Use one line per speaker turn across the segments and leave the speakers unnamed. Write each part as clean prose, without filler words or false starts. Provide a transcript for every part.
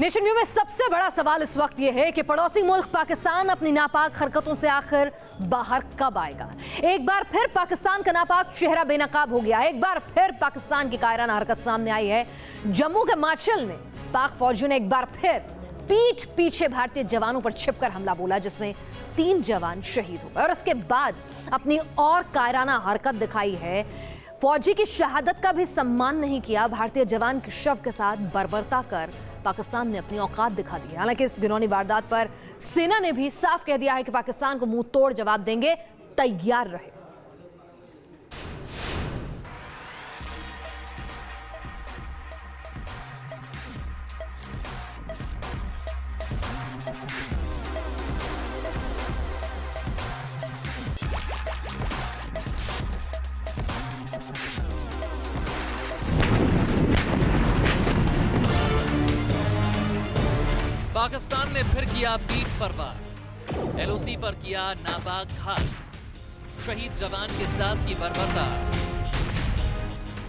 Nation view में सबसे बड़ा सवाल इस वक्त यह है कि पड़ोसी मुल्क पाकिस्तान अपनी नापाक हरकतों से आखिर बाहर कब आएगा। एक बार फिर पाकिस्तान का नापाक चेहरा बेनकाब हो गया। एक बार फिर पाकिस्तान की कायराना हरकत सामने आई है। जम्मू के माचल में पाक फौजियों ने एक बार फिर पीठ पीछे भारतीय जवानों पर छिपकर हमला बोला, जिसमें 3 जवान शहीद हो गए और उसके बाद अपनी और कायराना हरकत दिखाई है। फौजी की शहादत का भी सम्मान नहीं किया। भारतीय जवान के शव के साथ बर्बरता कर पाकिस्तान ने अपनी औकात दिखा दी। हालांकि इस घिनौनी वारदात पर सेना ने भी साफ कह दिया है कि पाकिस्तान को मुंह तोड़ जवाब देंगे, तैयार रहे।
पाकिस्तान ने फिर किया पीठ पर वार, एलओसी पर किया नापाक घात, शहीद जवान के साथ की बर्बरता।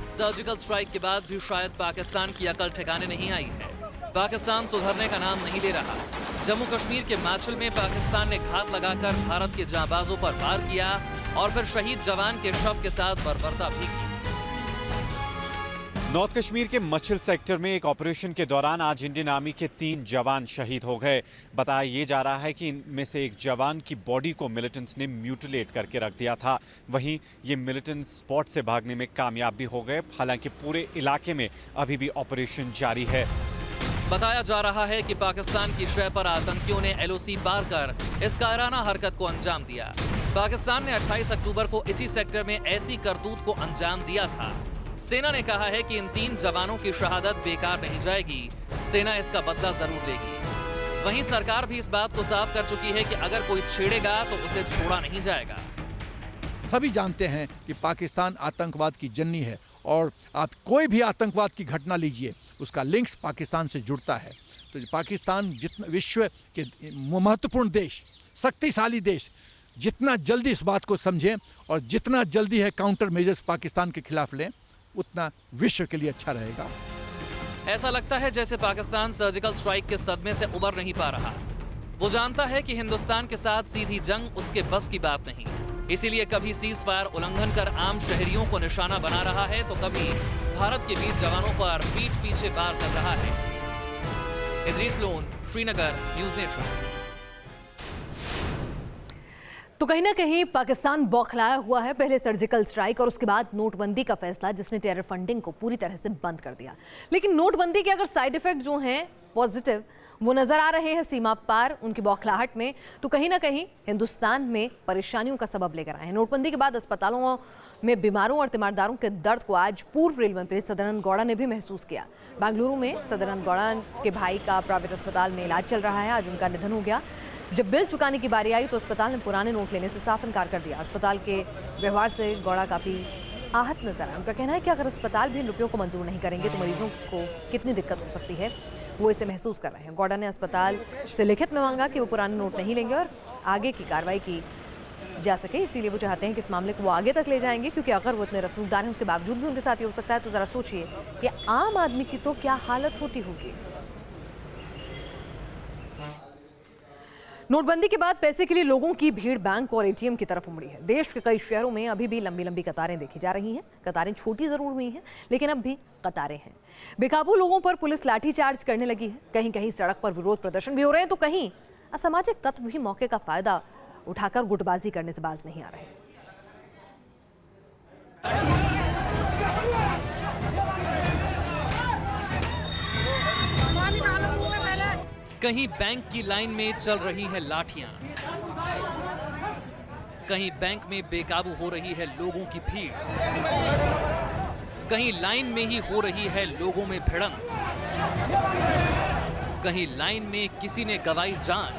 सर्जिकल स्ट्राइक के बाद भी शायद पाकिस्तान की अकल ठिकाने नहीं आई है। पाकिस्तान सुधरने का नाम नहीं ले रहा। जम्मू कश्मीर के माचल में पाकिस्तान ने घात लगाकर भारत के जांबाजों पर वार किया और फिर शहीद जवान के शव के साथ बर्बरता भी की।
नॉर्थ कश्मीर के मछल सेक्टर में एक ऑपरेशन के दौरान आज इंडियन आर्मी के 3 जवान शहीद हो गए। बताया ये जा रहा है कि इनमें से एक जवान की बॉडी को मिलिटेंट्स ने म्यूटिलेट करके रख दिया था। वहीं ये मिलिटेंट स्पॉट से भागने में कामयाब भी हो गए। हालांकि पूरे इलाके में अभी भी ऑपरेशन जारी है।
बताया जा रहा है कि पाकिस्तान की शय पर आतंकियों ने एलओसी पार कर इस कायराना हरकत को अंजाम दिया। पाकिस्तान ने 28 अक्टूबर को इसी सेक्टर में ऐसी करतूत को अंजाम दिया था। सेना ने कहा है कि इन 3 जवानों की शहादत बेकार नहीं जाएगी, सेना इसका बदला जरूर लेगी। वहीं सरकार भी इस बात को साफ कर चुकी है कि अगर कोई छेड़ेगा तो उसे छोड़ा नहीं जाएगा।
सभी जानते हैं कि पाकिस्तान आतंकवाद की जन्नी है और आप कोई भी आतंकवाद की घटना लीजिए, उसका लिंक्स पाकिस्तान से जुड़ता है। तो पाकिस्तान जितना विश्व के महत्वपूर्ण देश, शक्तिशाली देश, जितना जल्दी इस बात को समझें और जितना जल्दी है काउंटर मेजर्स पाकिस्तान के खिलाफ लें, उतना विश्व के लिए अच्छा रहेगा।
ऐसा लगता है जैसे पाकिस्तान सर्जिकल स्ट्राइक के सदमे से उबर नहीं पा रहा। वो जानता है कि हिंदुस्तान के साथ सीधी जंग उसके बस की बात नहीं, इसीलिए कभी सीज फायर उल्लंघन कर आम शहरियों को निशाना बना रहा है तो कभी भारत के वीर जवानों पर पीठ पीछे वार कर रहा है। Idris loan, Srinagar, news nation.
तो कहीं ना कहीं पाकिस्तान बौखलाया हुआ है। पहले सर्जिकल स्ट्राइक और उसके बाद नोटबंदी का फैसला, जिसने टेरर फंडिंग को पूरी तरह से बंद कर दिया। लेकिन नोटबंदी के अगर साइड इफेक्ट जो हैं पॉजिटिव वो नजर आ रहे हैं सीमा पार उनकी बौखलाहट में, तो कहीं ना कहीं हिंदुस्तान में परेशानियों का सबब लेकर आए हैं। नोटबंदी के बाद अस्पतालों में बीमारों और तीमारदारों के दर्द को आज पूर्व रेल मंत्री सदानंद गौड़ा ने भी महसूस किया। बेंगलुरु में सदानंद गौड़ा के भाई का प्राइवेट अस्पताल में इलाज चल रहा है। आज उनका निधन हो गया। जब बिल चुकाने की बारी आई तो अस्पताल ने पुराने नोट लेने से साफ इनकार कर दिया। अस्पताल के व्यवहार से गौड़ा काफ़ी आहत नजर आए। उनका कहना है कि अगर अस्पताल भी इन रुपयों को मंजूर नहीं करेंगे तो मरीजों को कितनी दिक्कत हो सकती है, वो इसे महसूस कर रहे हैं। गौड़ा ने अस्पताल से लिखित में मांगा कि वो पुराने नोट नहीं लेंगे और आगे की कार्रवाई की जा सके। इसीलिए वो चाहते हैं कि इस मामले को वो आगे तक ले जाएंगे, क्योंकि अगर वो इतने रसूखदार हैं उसके बावजूद भी उनके साथ ये हो सकता है तो ज़रा सोचिए कि आम आदमी की तो क्या हालत होती होगी। नोटबंदी के बाद पैसे के लिए लोगों की भीड़ बैंक और एटीएम की तरफ उमड़ी है। देश के कई शहरों में अभी भी लंबी लंबी कतारें देखी जा रही हैं। कतारें छोटी जरूर हुई हैं, लेकिन अब भी कतारें हैं। बेकाबू लोगों पर पुलिस लाठीचार्ज करने लगी है। कहीं कहीं सड़क पर विरोध प्रदर्शन भी हो रहे हैं तो कहीं असामाजिक तत्व भी मौके का फायदा उठाकर गुटबाजी करने से बाज नहीं आ रहे।
कहीं बैंक की लाइन में चल रही है लाठियां, कहीं बैंक में बेकाबू हो रही है लोगों की भीड़, कहीं लाइन में ही हो रही है लोगों में भिड़ंत, कहीं लाइन में किसी ने गंवाई जान।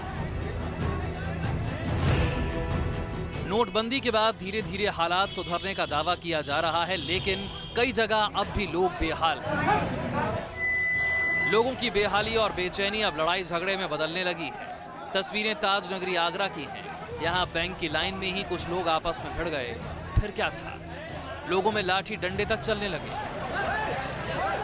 नोटबंदी के बाद धीरे धीरे हालात सुधरने का दावा किया जा रहा है, लेकिन कई जगह अब भी लोग बेहाल हैं। लोगों की बेहाली और बेचैनी अब लड़ाई झगड़े में बदलने लगी है। तस्वीरें ताज नगरी आगरा की हैं। यहाँ बैंक की लाइन में ही कुछ लोग आपस में भिड़ गए। फिर क्या था, लोगों में लाठी डंडे तक चलने लगे।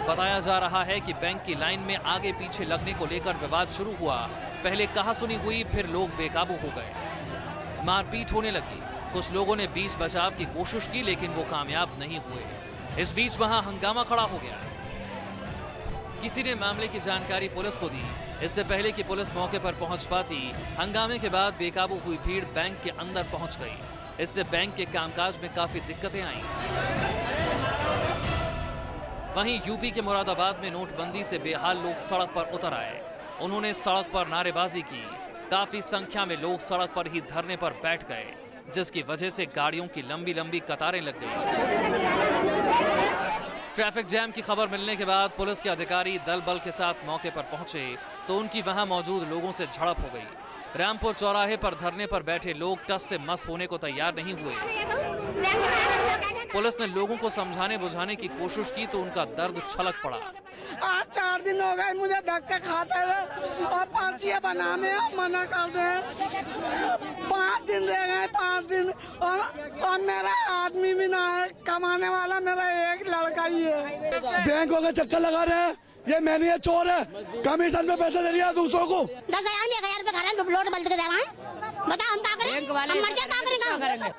बताया जा रहा है कि बैंक की लाइन में आगे पीछे लगने को लेकर विवाद शुरू हुआ। पहले कहासुनी हुई, फिर लोग बेकाबू हो गए। मारपीट होने लगी। कुछ लोगों ने बीच बचाव की कोशिश की, लेकिन वो कामयाब नहीं हुए। इस बीच वहां हंगामा खड़ा हो गया। किसी ने मामले की जानकारी पुलिस को दी। इससे पहले कि पुलिस मौके पर पहुंच पाती, हंगामे के बाद बेकाबू हुई भीड़ बैंक के अंदर पहुंच गई। इससे बैंक के कामकाज में काफी दिक्कतें आईं। वहीं यूपी के मुरादाबाद में नोटबंदी से बेहाल लोग सड़क पर उतर आए। उन्होंने सड़क पर नारेबाजी की। काफी संख्या में लोग सड़क पर ही धरने पर बैठ गए, जिसकी वजह से गाड़ियों की लंबी लंबी कतारें लग गई। ट्रैफिक जैम की खबर मिलने के बाद पुलिस के अधिकारी दल बल के साथ मौके पर पहुंचे तो उनकी वहां मौजूद लोगों से झड़प हो गई। रामपुर चौराहे पर धरने पर बैठे लोग टस से मस होने को तैयार नहीं हुए। पुलिस ने लोगों को समझाने बुझाने की कोशिश की तो उनका दर्द छलक पड़ा।
आज 4 दिन हो गए मुझे धक्के खाते हुए और पर्चियां बनाने मना कर दे। 5 दिन रह गए, 5 दिन और मेरा आदमी भी ना है, कमाने वाला मेरा एक लड़का ही है।
बैंकों का चक्कर लगा रहे हैं, ये मैनेजर चोर है, कमीशन में पैसे दे रही है दूसरों को।
10,000 रुपए खा रहे हैं, लोट बंद कर दे रहा है। बता हम क्या करें, हम मर जाए क्या करेंगे।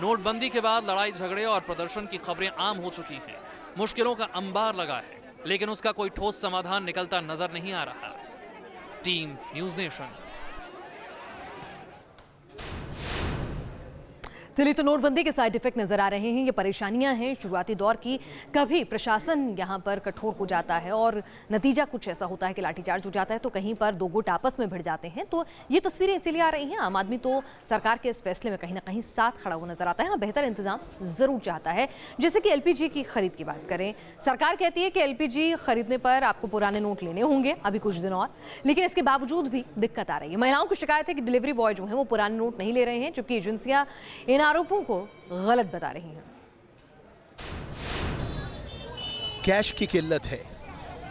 नोटबंदी के बाद लड़ाई झगड़े और प्रदर्शन की खबरें आम हो चुकी हैं। मुश्किलों का अंबार लगा है, लेकिन उसका कोई ठोस समाधान निकलता नजर नहीं आ रहा। Team news nation.
चलिए, तो नोटबंदी के साइड इफेक्ट नजर आ रहे हैं, ये परेशानियां हैं शुरुआती दौर की। कभी प्रशासन यहाँ पर कठोर हो जाता है और नतीजा कुछ ऐसा होता है कि लाठीचार्ज हो जाता है, तो कहीं पर दो गुट आपस में भिड़ जाते हैं। तो ये तस्वीरें इसीलिए आ रही हैं। आम आदमी तो सरकार के इस फैसले में कहीं ना कहीं साथ खड़ा हुआ नजर आता है। हाँ, बेहतर इंतजाम जरूर चाहता है। जैसे कि एलपीजी की खरीद की बात करें, सरकार कहती है कि एलपीजी खरीदने पर आपको पुराने नोट लेने होंगे अभी कुछ दिन और, लेकिन इसके बावजूद भी दिक्कत आ रही है। महिलाओं की शिकायत है कि डिलीवरी बॉय जो है वो पुराने नोट नहीं ले रहे हैं, जबकि एजेंसियां इन आरोपों को गलत बता रही हैं।
कैश की किल्लत है,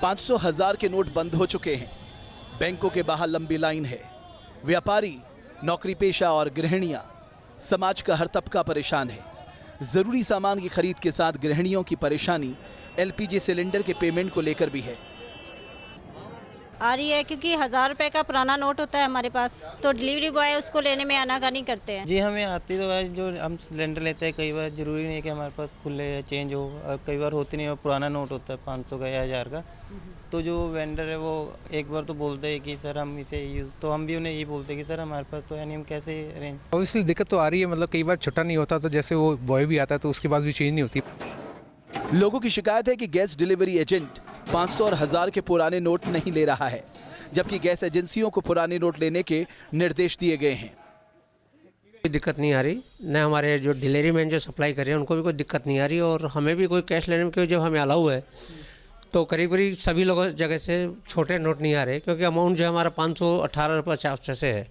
500,000 के नोट बंद हो चुके हैं। बैंकों के बाहर लंबी लाइन है। व्यापारी, नौकरी पेशा और गृहिणियां, समाज का हर तबका परेशान है। जरूरी सामान की खरीद के साथ गृहिणियों की परेशानी एलपीजी सिलेंडर के पेमेंट को लेकर भी है।
आ रही है क्योंकि 1,000 रुपए का पुराना नोट होता है हमारे पास, तो डिलीवरी बॉय उसको लेने में आनाकानी करते हैं।
जी, हमें आती तो है, जो हम सिलेंडर लेते हैं कई बार ज़रूरी नहीं है कि हमारे पास खुले या चेंज हो, और कई बार होती नहीं है, पुराना नोट होता है 500 का या 1000 का। तो जो वेंडर है वो एक बार तो बोलते हैं कि सर हम इसे यूज़, तो हम भी उन्हें यही बोलते हैं कि सर हमारे पास तो है नहीं, हम कैसे अरेंज।
ऑब्वियसली दिक्कत तो आ रही है, मतलब कई बार छुट्टा नहीं होता, तो जैसे वो बॉय भी आता है तो उसके पास भी चेंज नहीं होती।
लोगों की शिकायत है कि गैस डिलीवरी एजेंट 500 और 1000 के पुराने नोट नहीं ले रहा है, जबकि गैस एजेंसियों को पुराने नोट लेने के निर्देश दिए गए हैं।
कोई दिक्कत नहीं आ रही, न हमारे जो डिलीवरी मैन जो सप्लाई कर रहे हैं उनको भी कोई दिक्कत नहीं आ रही, और हमें भी कोई कैश लेने में जब हमें अलाउ है तो करीब करीब सभी लोगों जगह से छोटे नोट नहीं आ रहे, क्योंकि अमाउंट जो हमारा 518 रुपये 50 पैसे है,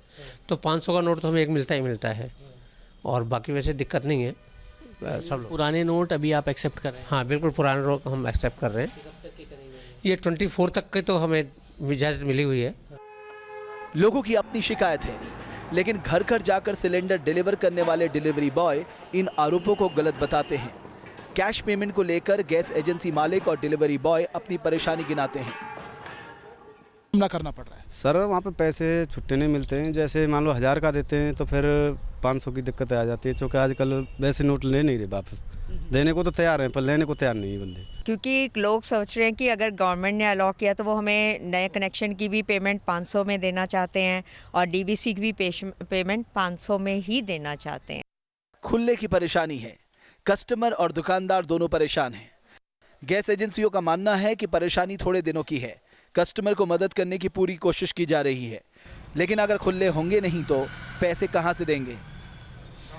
तो 500 का नोट तो हमें एक मिलता ही मिलता है, और बाकी वैसे दिक्कत नहीं है। सब
पुराने नोट अभी आप एक्सेप्ट कर रहे हैं?
हाँ बिल्कुल, पुराने नोट हम एक्सेप्ट कर रहे हैं। ये 24 तक के तो हमें इजाज़त मिली हुई है।
लोगों की अपनी शिकायत है, लेकिन घर घर जाकर सिलेंडर डिलीवर करने वाले डिलीवरी बॉय इन आरोपों को गलत बताते हैं। कैश पेमेंट को लेकर गैस एजेंसी मालिक और डिलीवरी बॉय अपनी परेशानी गिनाते हैं।
सामना करना पड़ रहा है
सर, वहाँ पे पैसे छुट्टे नहीं मिलते हैं। जैसे मान लो 1000 का देते हैं तो फिर 500 की दिक्कत आ जाती है, क्योंकि आजकल वैसे नोट ले नहीं रहे, वापस देने को तो तैयार हैं पर लेने को तैयार नहीं है बंदे।
क्योंकि लोग सोच रहे हैं कि अगर गवर्नमेंट ने अलाउ किया तो वो हमें नए कनेक्शन की भी पेमेंट 500 में देना चाहते हैं, और डीवीसी की भी पेमेंट 500 में ही देना चाहते हैं।
खुले की परेशानी है, कस्टमर और दुकानदार दोनों परेशान हैं। गैस एजेंसियों का मानना है कि परेशानी थोड़े दिनों की है, कस्टमर को मदद करने की पूरी कोशिश की जा रही है, लेकिन अगर खुले होंगे नहीं तो पैसे कहां से देंगे।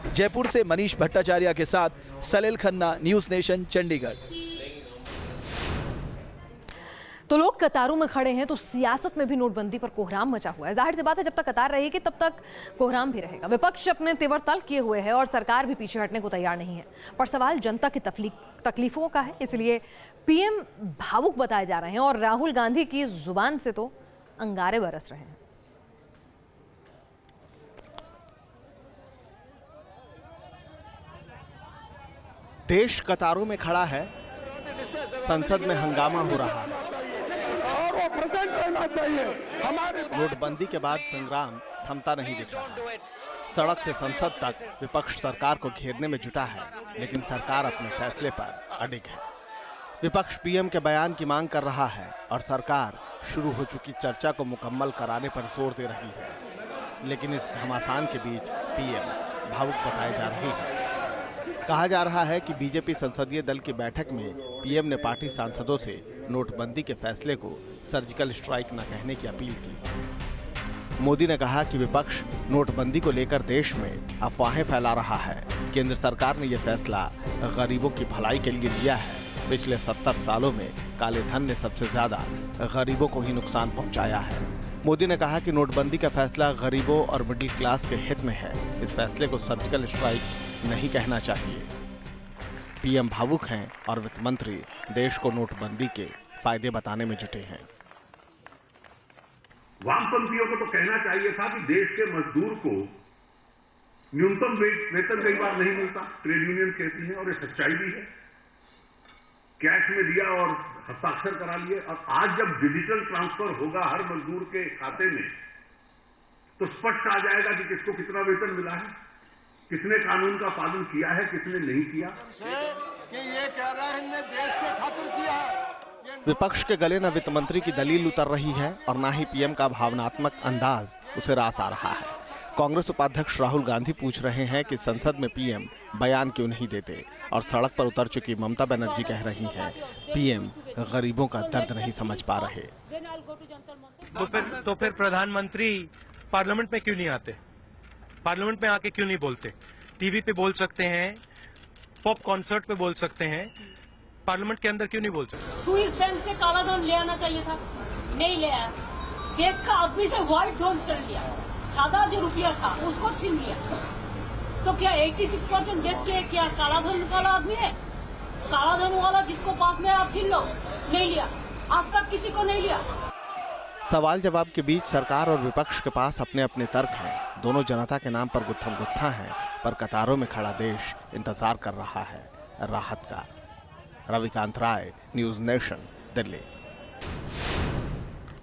जयपुर से मनीष भट्टाचार्य के साथ सलील खन्ना, न्यूज़ नेशन, चंडीगढ़।
तो लोग कतारों में खड़े हैं, तो सियासत में भी नोटबंदी पर कोहराम मचा हुआ है। जाहिर सी बात है, जब तक कतार रहेगी तब तक कोहराम भी रहेगा। विपक्ष अपने तेवर तल्ख किए हुए है और सरकार भी पीछे हटने को तैयार नहीं है। पर सवाल जनता की तकलीफों का है, इसलिए पीएम भावुक बताए जा रहे हैं और राहुल गांधी की जुबान से तो अंगारे बरस रहे हैं।
देश कतारों में खड़ा है,
संसद में हंगामा हो रहा है।
और वो प्रेजेंट रहना चाहिए हमारे।
नोटबंदी के बाद संग्राम थमता नहीं दिख रहा। सड़क से संसद तक विपक्ष सरकार को घेरने में जुटा है, लेकिन सरकार अपने फैसले पर अडिग है। विपक्ष पीएम के बयान की मांग कर रहा है और सरकार शुरू हो चुकी चर्चा को मुकम्मल कराने पर जोर दे रही है। लेकिन इस घमासान के बीच पीएम भावुक बताए जा रहे हैं। कहा जा रहा है कि बीजेपी संसदीय दल की बैठक में पीएम ने पार्टी सांसदों से नोटबंदी के फैसले को सर्जिकल स्ट्राइक न कहने की अपील की। मोदी ने कहा कि विपक्ष नोटबंदी को लेकर देश में अफवाहें फैला रहा है। केंद्र सरकार ने यह फैसला गरीबों की भलाई के लिए लिया है। पिछले 70 सालों में काले धन ने सबसे ज्यादा गरीबों को ही नुकसान पहुंचाया है। मोदी ने कहा कि नोटबंदी का फैसला गरीबों और मिडिल क्लास के हित में है। इस फैसले को सर्जिकल स्ट्राइक नहीं कहना चाहिए। पीएम भावुक हैं और वित्त मंत्री देश को नोटबंदी के फायदे बताने में जुटे हैं।
वामपंथियों को तो कहना चाहिए था कि देश के मजदूर को न्यूनतम वेतन कई बार नहीं मिलता, ट्रेड यूनियन कहती है और ये सच्चाई भी है। कैश में दिया और हस्ताक्षर करा लिए, और आज जब डिजिटल ट्रांसफर होगा हर मजदूर के खाते में, तो स्पष्ट आ जाएगा कि किसको कितना वेतन मिला है, किसने कानून का पालन किया है, किसने नहीं किया।
कि ये कह रहा है हमने देश के खातिर किया।
विपक्ष के गले न वित्त मंत्री की दलील उतर रही है और न ही पीएम का भावनात्मक अंदाज उसे रास आ रहा है। कांग्रेस उपाध्यक्ष राहुल गांधी पूछ रहे हैं कि संसद में पीएम बयान क्यों नहीं देते, और सड़क पर उतर चुकी ममता बनर्जी कह रही हैं पीएम गरीबों का दर्द नहीं समझ पा रहे।
तो फिर प्रधानमंत्री पार्लियामेंट में क्यों नहीं आते? पार्लियामेंट में आके क्यों नहीं बोलते? टीवी पे बोल सकते हैं, पॉप कॉन्सर्ट पे बोल सकते हैं, पार्लियामेंट के अंदर क्यों नहीं बोल सकते?
स्विस बैंक से काला धन ले आना चाहिए था, नहीं ले आया। देश का आदमी से व्हाइट धन कर लिया, सादा जो रुपया था उसको छीन लिया। तो क्या 86% देश के क्या काला धन वाला आदमी है? काला धन वाला जिसको पास में आप छीन लो, नहीं लिया, आज तक किसी को नहीं लिया।
सवाल जवाब के बीच सरकार और विपक्ष के पास अपने अपने तर्क हैं। दोनों जनता के नाम पर गुत्थम गुत्था हैं, पर कतारों में खड़ा देश इंतजार कर रहा है राहत का। रविकांत राय, न्यूज़ नेशन, दिल्ली।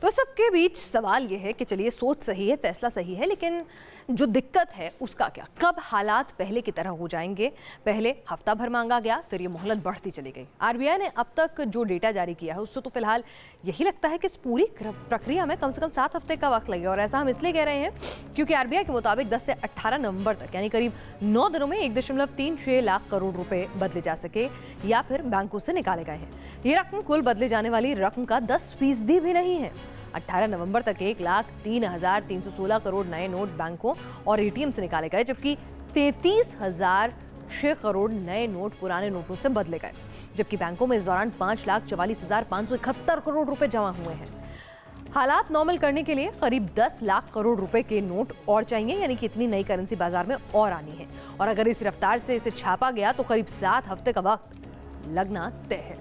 तो सबके बीच सवाल यह है कि चलिए सोच सही है, फैसला सही है, लेकिन जो दिक्कत है उसका क्या? कब हालात पहले की तरह हो जाएंगे? पहले हफ्ता भर मांगा गया, फिर ये मोहलत बढ़ती चली गई। आरबीआई ने अब तक जो डेटा जारी किया है उससे तो फिलहाल यही लगता है कि इस पूरी प्रक्रिया में कम से कम 7 हफ्ते का वक्त लगेगा। और ऐसा हम इसलिए कह रहे हैं क्योंकि आरबीआई के मुताबिक 10 से 18 नवंबर तक यानी करीब 9 दिनों में 1.36 लाख करोड़ रुपए बदले जा सके या फिर बैंकों से निकाले गए हैं। ये रकम कुल बदले जाने वाली रकम का 10% भी नहीं है। 18 नवंबर तक 1,03,316 करोड़ नए नोट बैंकों और एटीएम से निकाले गए, जबकि 33,006 करोड़ नए नोट पुराने नोटों से बदले गए, जबकि बैंकों में इस दौरान 5,44,571 करोड़ रुपए जमा हुए हैं। हालात नॉर्मल करने के लिए करीब 10 लाख करोड़ रुपए के नोट और चाहिए, यानी कि इतनी नई करेंसी बाजार में और आनी है। और अगर इस रफ्तार से इसे छापा गया तो करीब 7 हफ्ते का वक्त लगना तय है।